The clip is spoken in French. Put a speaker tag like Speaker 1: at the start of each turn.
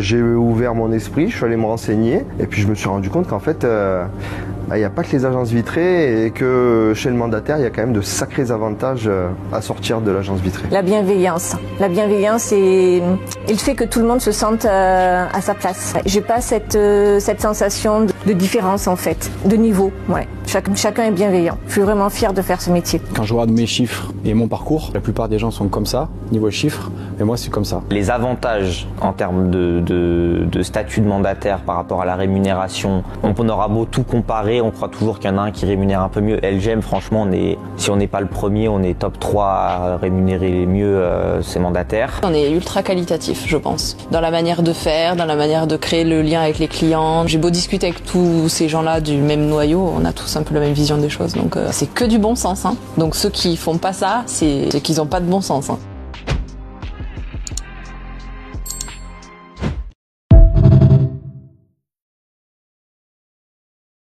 Speaker 1: J'ai ouvert mon esprit, je suis allé me renseigner et puis je me suis rendu compte qu'en fait, il n'y a pas que les agences vitrées et que chez le mandataire, il y a quand même de sacrés avantages à sortir de l'agence vitrée.
Speaker 2: La bienveillance et le fait que tout le monde se sente à sa place. J'ai pas cette sensation de différence en fait, de niveau. Ouais. Chacun est bienveillant. Je suis vraiment fière de faire ce métier.
Speaker 3: Quand je regarde mes chiffres et mon parcours, la plupart des gens sont comme ça, niveau chiffres, mais moi c'est comme ça.
Speaker 4: Les avantages en termes de statut de mandataire par rapport à la rémunération, on aura beau tout comparer, on croit toujours qu'il y en a un qui rémunère un peu mieux. LGM, franchement, si on n'est pas le premier, on est top 3 à rémunérer mieux ses mandataires.
Speaker 5: On est ultra qualitatif, je pense, dans la manière de faire, dans la manière de créer le lien avec les clients. J'ai beau discuter avec tous ces gens-là du même noyau, on a tous un peu la même vision des choses, donc c'est que du bon sens. Donc ceux qui font pas ça, c'est qu'ils n'ont pas de bon sens.